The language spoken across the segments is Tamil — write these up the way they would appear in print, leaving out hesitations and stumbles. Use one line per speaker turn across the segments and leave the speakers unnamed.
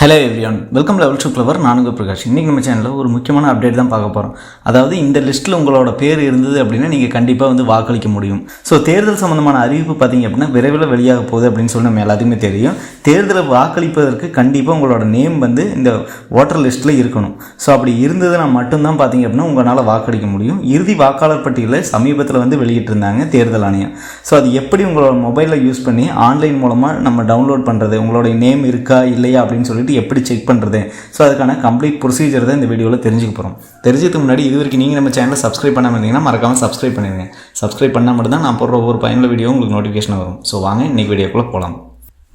Hello everyone, welcome level to clever. நானுங்க பிரகாஷ். இன்றைக்கி நம்ம சேனலில் ஒரு முக்கியமான அப்டேட் தான் பார்க்க போகிறோம். அதாவது இந்த லிஸ்ட்டில் உங்களோட பேர் இருந்தது அப்படின்னா நீங்கள் கண்டிப்பாக வாக்களிக்க முடியும். ஸோ தேர்தல் சம்மந்தமான அறிவிப்பு பார்த்திங்க அப்படின்னா விரைவில் வெளியாக போகுது அப்படின்னு சொல்லி நம்ம எல்லாத்துக்குமே தெரியும். தேர்தலை வாக்களிப்பதற்கு கண்டிப்பாக உங்களோட நேம் இந்த ஓட்டர் லிஸ்ட்டில் இருக்கணும். ஸோ அப்படி இருந்ததுன்னா மட்டும்தான் பார்த்திங்க அப்படின்னா உங்களால் வாக்களிக்க முடியும். இறுதி வாக்காளர் பட்டியலை சமீபத்தில் வெளியிட்டிருந்தாங்க தேர்தல் ஆணையம். ஸோ அது எப்படி உங்களோட மொபைலில் யூஸ் பண்ணி ஆன்லைன் மூலமாக நம்ம டவுன்லோட் பண்ணுறது, உங்களுடைய நேம் இருக்கா இல்லையா அப்படின்னு சொல்லிட்டு எப்படி செக் பண்ணுறது, ஸோ அதுக்கான கம்ப்ளீட் ப்ரொசீஜர் தான் இந்த வீடியோவில் தெரிஞ்சுக்க போகிறோம். தெரிஞ்சதுக்கு முன்னாடி இது வரைக்கும் நீங்கள் நம்ம சேனலை சப்ஸ்கிரைப் பண்ணாமல் இருந்தீங்கன்னா மறக்காமல் சப்ஸ்கிரைப் பண்ணிடுங்க. சப்ஸ்கிரைப் பண்ணால் மட்டும் தான் நான் போடுற ஒவ்வொரு பயனுள்ள வீடியோ உங்களுக்கு நோட்டிஃபிகேஷன் வரும். ஸோ வாங்க இன்றைக்கி வீடியோக்குள்ளே போகலாம்.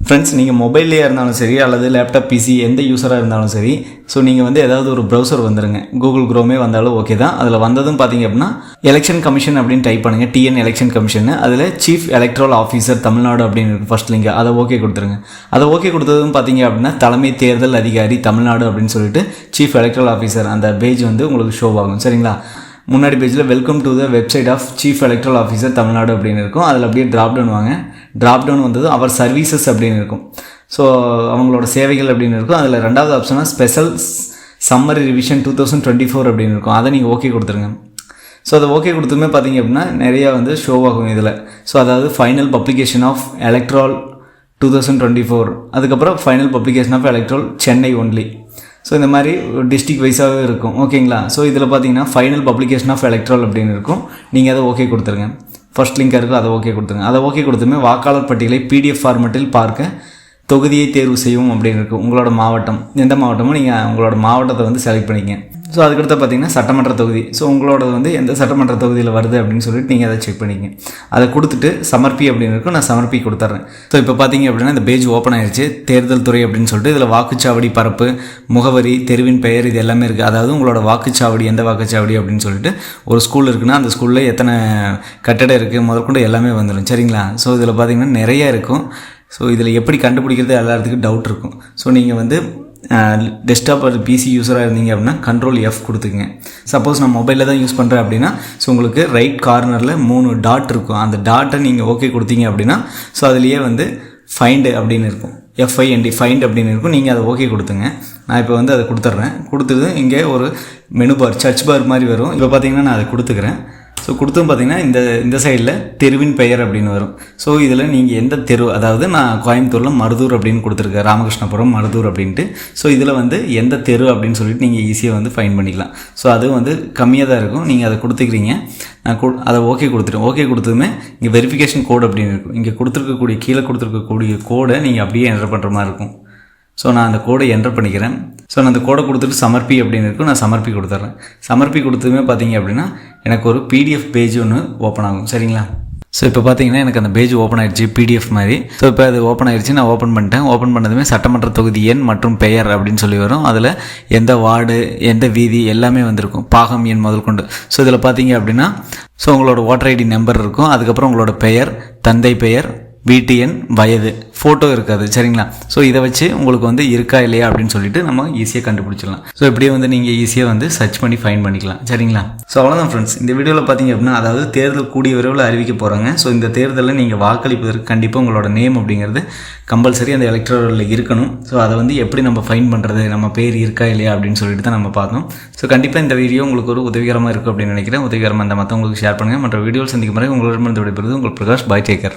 ஃப்ரெண்ட்ஸ், நீங்கள் மொபைல்லையே இருந்தாலும் சரி அல்லது லேப்டாப் பிசி எந்த யூஸராக இருந்தாலும் சரி, ஸோ நீங்கள் ஏதாவது ஒரு ப்ரௌசர் வந்துருங்க. கூகுள் குரோமே வந்தாலும் ஓகே தான். அதில் வந்ததும் பார்த்தீங்க அப்படின்னா எலெக்ஷன் கமிஷன் அப்படின்னு டைப் பண்ணுங்கள். TN election commission. அதில் சீஃப் எலக்ட்ரல் ஆஃபீஸர் தமிழ்நாடு அப்படின்னு இருக்குது ஃபர்ஸ்ட் லிங்க். அதை ஓகே கொடுத்துருங்க. அதை ஓகே கொடுத்ததும் பார்த்தீங்க அப்படின்னா தலைமை தேர்தல் அதிகாரி தமிழ்நாடு அப்படின்னு சொல்லிட்டு சீஃப் எலக்ட்ரல் ஆஃபீஸர் அந்த பேஜ் உங்களுக்கு ஷோ ஆகும். சரிங்களா? முன்னாடி பேஜில் welcome to the website of chief electoral officer Tamil Nadu அப்படின்னு இருக்கும். அதில் அப்படியே ட்ராப் டவுன் வாங்க. ட்ராப் டவுன் வந்தது அவர் சர்வீசஸ் அப்படின்னு இருக்கும். ஸோ அவங்களோட சேவைகள் அப்படின்னு இருக்கும். அதில் ரெண்டாவது ஆப்ஷனாக ஸ்பெஷல் சம்மரி ரிவிஷன் 2024 அப்படின்னு இருக்கும். அதை நீங்கள் ஓகே கொடுத்துருங்க. ஸோ அதை ஓகே கொடுத்துமே பார்த்தீங்க அப்படின்னா நிறையா ஷோ ஆகும் இதில். ஸோ அதாவது ஃபைனல் பப்ளிகேஷன் ஆஃப் எலக்ட்ரல் 2024, அதுக்கப்புறம் final publication of electoral Chennai only. So இந்த மாதிரி டிஸ்ட்ரிக்ட் வைஸாகவே இருக்கும். ஓகேங்களா? ஸோ இதில் பார்த்தீங்கன்னா ஃபைனல் பப்ளிகேஷன் ஆஃப் எலக்ட்ரல் அப்படின்னு இருக்கும். நீங்கள் அதை ஓகே கொடுத்துருங்க. ஃபர்ஸ்ட் லிங்காக இருக்கும், அதை ஓகே கொடுத்துருங்க. அதை ஓகே கொடுத்துமே வாக்காளர் பட்டியலை PDF ஃபார்மெட்டில் பார்க்க தொகுதியை தேர்வு செய்யும் அப்படின்னு இருக்கும். உங்களோட மாவட்டம் எந்த மாவட்டமோ நீங்கள் உங்களோட மாவட்டத்தை செலக்ட் பண்ணிக்கங்க. ஸோ அதுக்கடுத்து பார்த்தீங்கன்னா சட்டமன்ற தொகுதி. ஸோ உங்களோட எந்த சட்டமன்ற தொகுதியில் வருது அப்படின்னு சொல்லிட்டு நீங்கள் அதை செக் பண்ணிங்க. அதை கொடுத்துட்டு சமர்ப்பி அப்படின்னு இருக்கும். நான் சமர்ப்பி கொடுத்துட்றேன். ஸோ இப்போ பார்த்தீங்க அப்படின்னா இந்த பேஜ் ஓப்பன் ஆயிடுச்சு. தேர்தல் துறை அப்படின்னு சொல்லிட்டு இதில் வாக்குச்சாவடி பரப்பு, முகவரி, தெருவின் பெயர், இது எல்லாமே இருக்குது. அதாவது உங்களோட வாக்குச்சாவடி எந்த வாக்குச்சாவடி அப்படின்னு சொல்லிட்டு ஒரு ஸ்கூல் இருக்குன்னா அந்த ஸ்கூலில் எத்தனை கட்டடம் இருக்குது முதற்கொண்டு எல்லாமே வந்துடும். சரிங்களா? ஸோ இதில் பார்த்தீங்கன்னா நிறைய இருக்கும். ஸோ இதில் எப்படி கண்டுபிடிக்கிறது எல்லாத்துக்கும் டவுட் இருக்கும். ஸோ நீங்கள் டெஸ்க்டாப் அல்லது பிசி யூஸராக இருந்தீங்க அப்படின்னா Ctrl+F கொடுத்துக்குங்க. சப்போஸ் நான் மொபைலில் தான் யூஸ் பண்ணுறேன் அப்படின்னா ஸோ உங்களுக்கு ரைட் கார்னரில் 3 டாட் இருக்கும். அந்த டாட்டை நீங்கள் ஓகே கொடுத்தீங்க அப்படின்னா ஸோ அதுலேயே ஃபைண்டு அப்படின்னு இருக்கும். FIND ஃபைண்ட் அப்படின்னு இருக்கும். நீங்கள் அதை ஓகே கொடுத்துங்க. நான் இப்போ அதை கொடுத்துட்றேன். கொடுத்தது இங்கே ஒரு மெனு பார், சர்ச் பார் மாதிரி வரும். இப்போ பார்த்தீங்கன்னா நான் அதை கொடுத்துக்கிறேன். ஸோ கொடுத்தும் பார்த்தீங்கன்னா இந்த சைடில் தெருவின் பெயர் அப்படின்னு வரும். ஸோ இதில் நீங்கள் எந்த தெரு, அதாவது நான் கோயம்புத்தூரில் மருதூர் அப்படின்னு கொடுத்துருக்கேன், ராமகிருஷ்ணபுரம் மருதூர் அப்படின்ட்டு. ஸோ இதில் எந்த தெரு அப்படின்னு சொல்லிட்டு நீங்கள் ஈஸியாக ஃபைண்ட் பண்ணிக்கலாம். ஸோ அது கம்மியாக தான் இருக்கும். நீங்கள் அதை கொடுத்துக்கிறீங்க. நான் அதை ஓகே கொடுத்துட்டேன். ஓகே கொடுத்ததுமே இங்கே வெரிஃபிகேஷன் கோட் அப்படின்னு இருக்கும். இங்கே கொடுத்துருக்கக்கூடிய கீழே கொடுத்துருக்கக்கூடிய கோடை நீங்கள் அப்படியே என்டர் பண்ணுற மாதிரி இருக்கும். ஸோ நான் அந்த கோடை என்டர் பண்ணிக்கிறேன். ஸோ நான் அந்த கோடை கொடுத்துட்டு சமர்ப்பி அப்படின்னு இருக்கும். நான் சமர்ப்பி கொடுத்துட்றேன். சமர்ப்பி கொடுத்ததுமே பார்த்தீங்க அப்படின்னா எனக்கு ஒரு PDF பேஜ் ஒன்று ஓப்பன் ஆகும். சரிங்களா? ஸோ இப்போ பார்த்தீங்கன்னா எனக்கு அந்த பேஜ் ஓப்பன் ஆகிடுச்சு, PDF மாதிரி. ஸோ இப்போ அது ஓப்பன் ஆகிடுச்சு. நான் ஓப்பன் பண்ணிட்டேன். ஓப்பன் பண்ணதுமே சட்டமன்ற தொகுதி எண் மற்றும் பெயர் அப்படின்னு சொல்லி வரும். அதில் எந்த வார்டு, எந்த வீதி எல்லாமே வந்திருக்கும், பாகம் எண் முதல் கொண்டு. ஸோ இதில் பார்த்தீங்க அப்படின்னா ஸோ உங்களோட ஓட்டர் ஐடி நம்பர் இருக்கும். அதுக்கப்புறம் உங்களோட பெயர், தந்தை பெயர், வீட்டு எண், வயது, ஃபோட்டோ இருக்காது. சரிங்களா? ஸோ இதை வச்சு உங்களுக்கு இருக்கா இல்லையா அப்படின்னு சொல்லிட்டு நம்ம ஈஸியாக கண்டுபிடிச்சிடலாம். ஸோ இப்படியே நீங்கள் ஈஸியாக சர்ச் பண்ணி ஃபைண்ட் பண்ணிக்கலாம். சரிங்களா? ஸோ அவ்வளோதான் ஃப்ரெண்ட்ஸ். இந்த வீடியோவில் பார்த்தீங்க அப்படின்னா அதாவது தேர்தல் கூடிய விரைவில் அறிவிக்க போகிறாங்க. ஸோ இந்த தேர்தலில் நீங்கள் வாக்களிப்பதற்கு கண்டிப்பாக உங்களோட நேம் அப்படிங்கிறது கம்பல்சரி அந்த எலக்ட்ரலில் இருக்கணும். ஸோ அதை எப்படி நம்ம ஃபைண்ட் பண்ணுறது, நம்ம பேர் இருக்கா இல்லையா அப்படின்னு சொல்லிட்டு தான் நம்ம பார்த்தோம். ஸோ கண்டிப்பாக இந்த வீடியோ உங்களுக்கு ஒரு உதவிகரமாக இருக்கும் அப்படின்னு நினைக்கிறேன். உதவிகரமாக அந்த மற்றவங்களுக்கு ஷேர் பண்ணுங்கள். மற்ற வீடியோவில் சந்திக்கும் முறை உங்களிடமிருந்து விடைபெறுவது உங்கள் பிரகாஷ். By, take care.